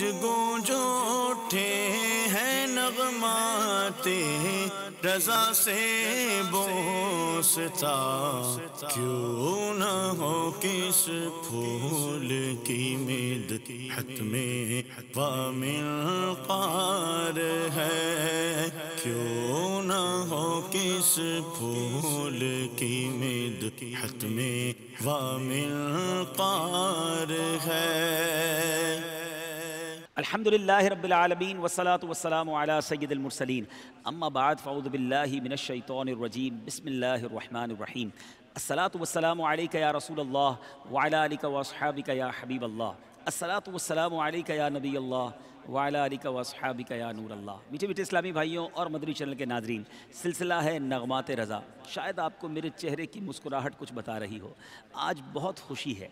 گونج گونج اٹھے ہیں نغمات رضا سے بوستا، کیوں نہ ہو کس پھول کی مدحت میں وامنقار ہے، کیوں نہ ہو کس پھول کی مدحت میں وامنقار ہے۔ الحمدللہ رب العالمین والصلاة والسلام علی سید المرسلین، اما بعد فاعوذ باللہ من الشیطان الرجیم، بسم اللہ الرحمن الرحیم۔ الصلاة والسلام علیک یا رسول اللہ وعلی آلک واصحابک یا حبیب اللہ، الصلاة والسلام علیک یا نبی اللہ وعلی آلک واصحابک یا نور اللہ۔ میٹھے میٹھے اسلامی بھائیوں اور مدنی چینل کے ناظرین، سلسلہ ہے نغمات رضا۔ شاید آپ کو میرے چہرے کی مسکراہٹ کچھ بتا رہی ہو، آج بہت خوشی ہے۔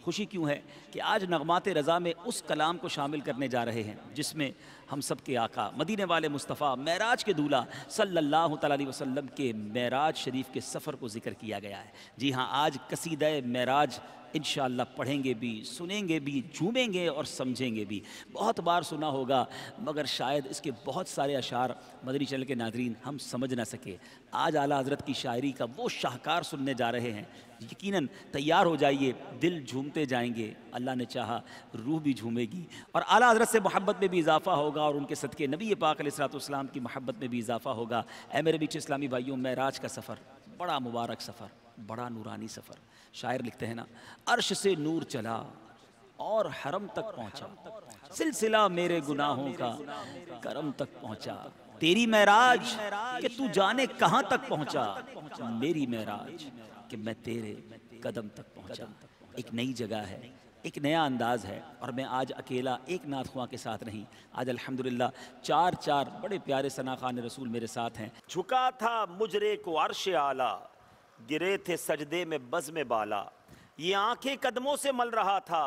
خوشی کیوں ہے کہ آج نغمات رضا میں اس کلام کو شامل کرنے جا رہے ہیں جس میں ہم سب کے آقا مدینے والے مصطفیٰ معراج کے دولہ صلی اللہ تعالیٰ علیہ وسلم کے معراج شریف کے سفر کو ذکر کیا گیا ہے۔ جی ہاں، آج قصیدہ معراج انشاءاللہ پڑھیں گے بھی، سنیں گے بھی، جھومیں گے اور سمجھیں گے بھی۔ بہت بار سنا ہوگا مگر شاید اس کے بہت سارے اشعار مدنی چینل کے ناظرین ہم سمجھ نہ سکے۔ آج اعلیٰ حضرت کی شاعری کا وہ شاہکار سننے جا رہے ہیں، یقیناً تیار ہو جائیے، دل جھومتے جائیں گے، اللہ نے چاہا روح بھی جھومے گی، اور اعلیٰ حضرت سے محبت میں بھی اضافہ ہوگا اور ان کے صدقے نبی پاک علیہ الصلوۃ والسلام کی محبت میں بھی اضافہ ہوگا۔ اے میرے میٹھے اسلامی بھائیوں، معراج کا سفر بڑا مبارک سفر، بڑا نورانی سفر۔ شاعر لکھتے ہیں نا، عرش سے نور چلا اور حرم تک پہنچا، سلسلہ میرے گناہوں کا کرم تک پہنچا، تیری معراج کہ تو جانے کہاں تک پہنچا، میری معراج کہ میں تیرے قدم تک پہنچا۔ ایک نئی جگہ ہے، ایک نیا انداز ہے، اور میں آج اکیلا ایک نعت خواں کے ساتھ نہیں، آج الحمدللہ چار بڑے پیارے ثنا خوان رسول میرے ساتھ ہیں۔ جھکا تھا مجرے کو عرش اعلیٰ، گرے تھے سجدے میں بزم بالا، یہ آنکھیں قدموں سے مل رہا تھا،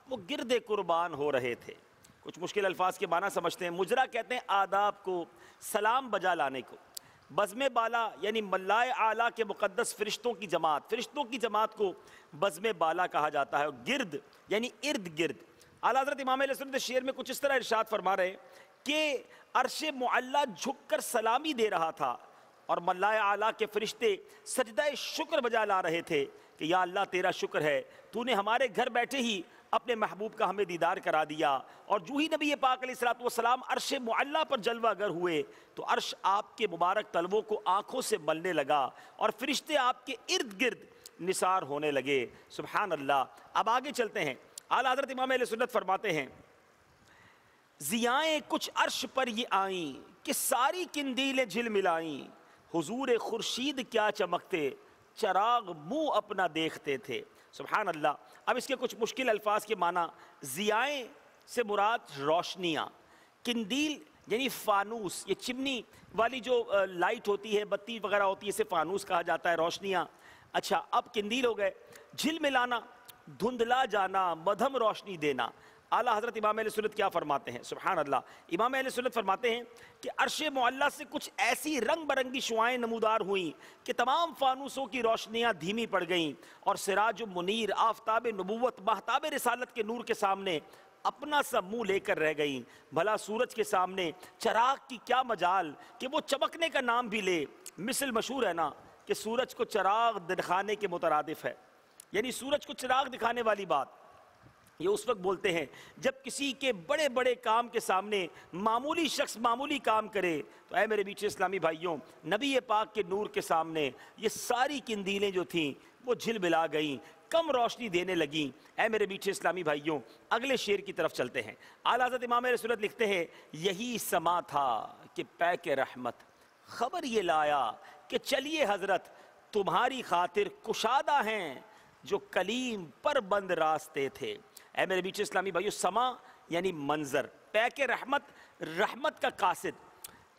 وہ گرد قربان ہو رہے تھے۔ کچھ مشکل الفاظ کے معنی سمجھتے ہیں۔ مجرا کہتے ہیں آداب کو، سلام بجا لانے کو۔ بزم بالا یعنی ملائے اعلیٰ کے مقدس فرشتوں کی جماعت، فرشتوں کی جماعت کو بزم بالا کہا جاتا ہے۔ گرد یعنی ارد گرد۔ اعلیٰ حضرت امام اہل سنت شعر میں کچھ اس طرح ارشاد فرما رہے ہیں کہ عرش معلیٰ جھک کر سلامی دے رہا تھا اور ملائے اعلیٰ کے فرشتے سجدہ شکر بجا لا رہے تھے کہ یا اللہ تیرا شکر ہے، تو نے ہمارے گھر بیٹھے ہی اپنے محبوب کا ہمیں دیدار کرا دیا۔ اور جو ہی نبی پاک علیہ الصلوۃ والسلام عرش معلیٰ پر جلوہ گر ہوئے تو عرش آپ کے مبارک تلووں کو آنکھوں سے ملنے لگا اور فرشتے آپ کے ارد گرد نثار ہونے لگے۔ سبحان اللہ۔ اب آگے چلتے ہیں۔ اعلیٰ حضرت امام اہل سنت فرماتے ہیں، ضیائیں کچھ عرش پر یہ آئیں کہ ساری قندیلیں جھل ملائیں، حضور خورشید کیا چمکتے، چراغ منہ اپنا دیکھتے تھے۔ سبحان اللہ۔ اب اس کے کچھ مشکل الفاظ کے معنی، ضیائیں سے مراد روشنیاں، قندیل یعنی فانوس، یہ چمنی والی جو لائٹ ہوتی ہے، بتی وغیرہ ہوتی ہے، اسے فانوس کہا جاتا ہے، روشنیاں۔ اچھا، اب قندیل ہو گئے۔ جھل ملانا، دھندلا جانا، مدھم روشنی دینا۔ اعلیٰ حضرت امام اہل سنت کیا فرماتے ہیں؟ سبحان اللہ۔ امام اہل سنت فرماتے ہیں کہ عرش معلیٰ سے کچھ ایسی رنگ برنگی شعائیں نمودار ہوئیں کہ تمام فانوسوں کی روشنیاں دھیمی پڑ گئیں، اور سراج منیر، آفتاب نبوت، مہتاب رسالت کے نور کے سامنے اپنا سا منہ لے کر رہ گئیں۔ بھلا سورج کے سامنے چراغ کی کیا مجال کہ وہ چمکنے کا نام بھی لے۔ مثل مشہور ہے نا کہ سورج کو چراغ دکھانے کے مترادف ہے، یعنی سورج کو چراغ دکھانے والی بات یہ اس وقت بولتے ہیں جب کسی کے بڑے بڑے کام کے سامنے معمولی شخص معمولی کام کرے۔ تو اے میرے میٹھے اسلامی بھائیوں، نبی پاک کے نور کے سامنے یہ ساری قندیلیں جو تھیں وہ جھل ملا گئیں، کم روشنی دینے لگیں۔ اے میرے میٹھے اسلامی بھائیوں، اگلے شعر کی طرف چلتے ہیں۔ اعلیٰ حضرت امام اہل سنت لکھتے ہیں، یہی سما تھا کہ پیک رحمت خبر یہ لایا کہ چلیے حضرت تمہاری خاطر کشادہ ہیں جو کلیم پر بند راستے تھے۔ اے میرے بیچ اسلامی بھائیو، سما یعنی منظر، پیک رحمت رحمت کا قاصد،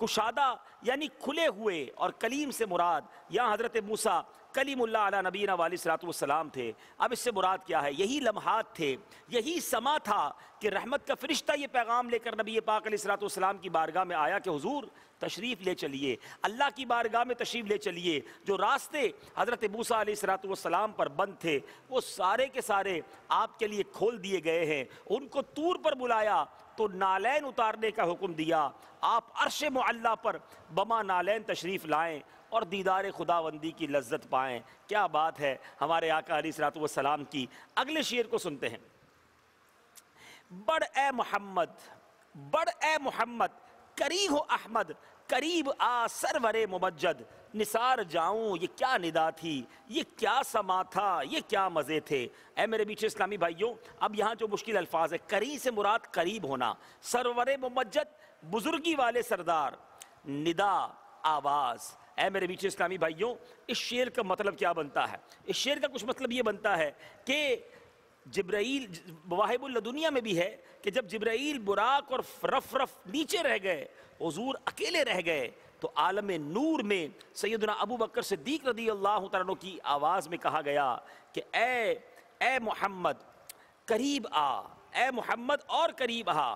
کشادہ یعنی کھلے ہوئے، اور کلیم سے مراد یہاں حضرت موسیٰ کلیم اللہ علی نبینا علیہ الصلوۃ والسلام تھے۔ اب اس سے مراد کیا ہے؟ یہی لمحات تھے، یہی سما تھا کہ رحمت کا فرشتہ یہ پیغام لے کر نبی پاک علیہ الصلوۃ والسلام کی بارگاہ میں آیا کہ حضور تشریف لے چلیے، اللہ کی بارگاہ میں تشریف لے چلیے۔ جو راستے حضرت موسیٰ علیہ الصلوۃ والسلام پر بند تھے وہ سارے کے سارے آپ کے لیے کھول دیے گئے ہیں۔ ان کو طور پر بلایا تو نالین اتارنے کا حکم دیا، آپ عرش معلیٰ پر بما نالین تشریف لائیں اور دیدار خداوندی کی لذت پائیں۔ کیا بات ہے ہمارے آقا علیہ الصلوۃ والسلام کی۔ اگلے شعر کو سنتے ہیں۔ بڑھ اے محمد، بڑھ اے محمد، کری ہو احمد، قریب آ سرور ممجد، نثار جاؤں یہ کیا ندا تھی، یہ کیا سما تھا، یہ کیا مزے تھے۔ اے میرے میٹھے اسلامی بھائیوں، اب یہاں جو مشکل الفاظ ہے، قری سے مراد قریب ہونا، سرور ممجد بزرگی والے سردار، ندا آواز۔ اے میرے میٹھے اسلامی بھائیوں، اس شعر کا مطلب کیا بنتا ہے؟ اس شعر کا کچھ مطلب یہ بنتا ہے کہ جبرائیل، مواہب اللدنیہ میں بھی ہے کہ جب جبرائیل براق اور رف نیچے رہ گئے، حضور اکیلے رہ گئے، تو عالم نور میں سیدنا ابو بکر صدیق رضی اللہ تعالیٰ عنہ کی آواز میں کہا گیا کہ اے محمد قریب آ، اے محمد اور قریب آ۔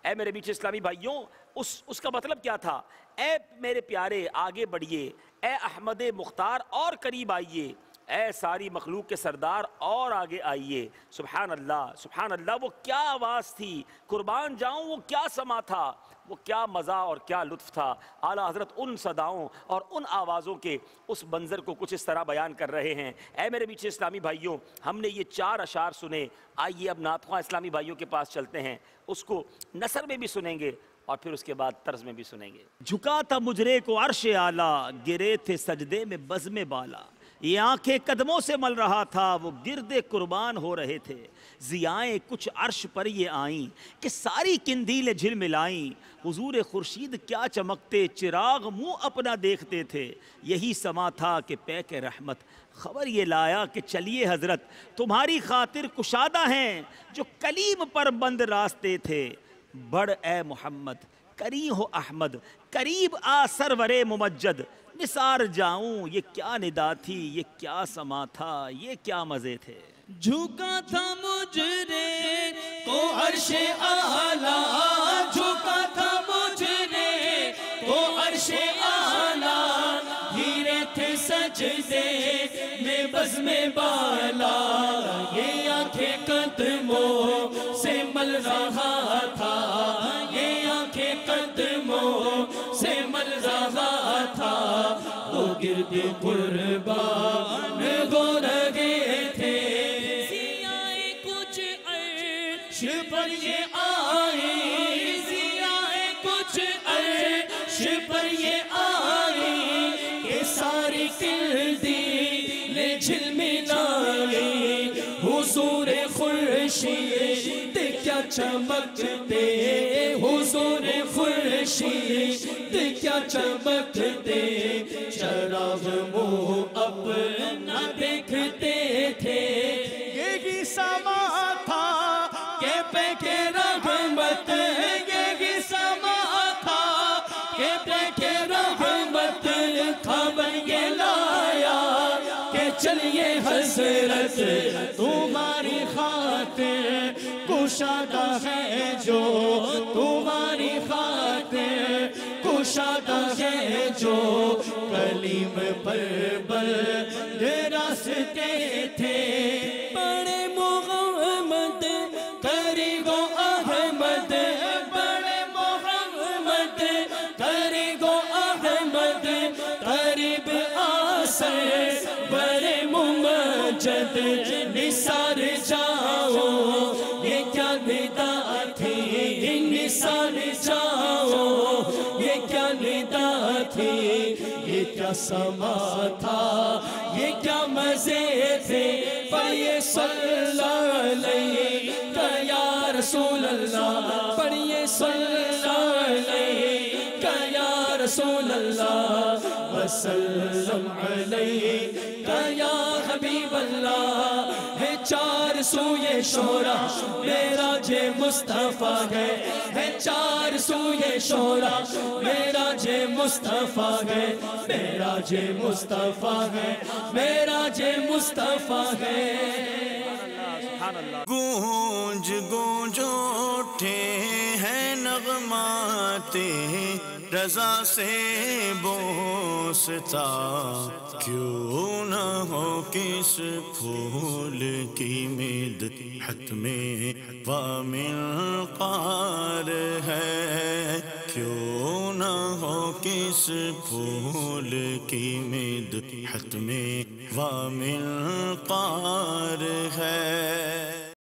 اے میرے میٹھے اسلامی بھائیوں، اس کا مطلب کیا تھا؟ اے میرے پیارے آگے بڑھیے، اے احمد مختار اور قریب آئیے، اے ساری مخلوق کے سردار اور آگے آئیے۔ سبحان اللہ، سبحان اللہ، وہ کیا آواز تھی، قربان جاؤں وہ کیا سما تھا، وہ کیا مزہ اور کیا لطف تھا۔ اعلیٰ حضرت ان صداؤں اور ان آوازوں کے اس منظر کو کچھ اس طرح بیان کر رہے ہیں۔ اے میرے میٹھے اسلامی بھائیوں، ہم نے یہ 4 اشعار سنے، آئیے اب نعت خواں اسلامی بھائیوں کے پاس چلتے ہیں، اس کو نثر میں بھی سنیں گے اور پھر اس کے بعد طرز میں بھی سنیں گے۔ جھکا تھا مجرے کو عرش اعلیٰ، گرے تھے سجدے میں بزم بالا، یہ آنکھیں قدموں سے مل رہا تھا، وہ گرد قربان ہو رہے تھے، ضیائیں کچھ عرش پر یہ آئیں کہ ساری قندیلیں جھل ملائیں، حضور خورشید کیا چمکتے، چراغ منہ اپنا دیکھتے تھے، یہی سما تھا کہ پیک رحمت خبر یہ لایا کہ چلیے حضرت تمہاری خاطر کشادہ ہیں جو کلیم پر بند راستے تھے۔ بڑھ اے محمد، کری ہو احمد، قریب آ سرور ممجد، نثار جاؤں یہ کیا ندا تھی، یہ کیا سما تھا، یہ کیا مزے تھے۔ جھکا تھا مجرے کو عرش اعلیٰ، جھکا تھا مجرے کو عرش اعلیٰ، گرے تھے سجدے میں بزم بالا، یہ آنکھیں قدموں سے مل رہا تھا، یہ آنکھیں قدموں سے مل رہا تھا، وہ گرد قربان ہو رہے تھے، ضیائیں کچھ عرش پر یہ آئیں، ضیائیں کچھ عرش پر یہ آئیں کہ ساری قندیلیں جھل ملائیں، حضور خورشید کیا چمکتے، حضور خورشید کیا چمکتے، چراغ منہ اپنا دیکھتے تھے، یہی سما تھا کہ پیک رحمت، یہی سما تھا کہ پیک رحمت خبر یہ لایا کہ چلیے حضرت تمہاری خاطر کشادہ ہے جو، تمہاری خاطر کشادہ ہے جو، کلیم پر بند راستے تھے، بڑے محمد قریب احمد، بڑے محمد قریب احمد، قریب آسر بڑے ممجد، نثار جاؤ یہ کیا ندا تھی، نثار جاؤ یہ کیا ندا تھی، یہ کیا سما تھا، یہ کیا مزے تھے، پڑھیے صلی اللہ علیہ یا رسول اللہ، پڑھیے صلی اللہ علیہ یا رسول اللہ، وسلم علیہ یا حبیب اللہ، ہے 4 چار سوئے شورا معراج مصطفیٰ ہے چار سوئے شورا معراج مصطفیٰ ہے معراج مصطفیٰ ہے معراج مصطفیٰ ہے گونج گونج اٹھے ہیں نغمات رضا سے بوستا کیوں نہ ہو کس پھول کی مدحت میں وامن قار ہے کیوں نہ ہو کس پھول کی مدحت میں وامن قار ہے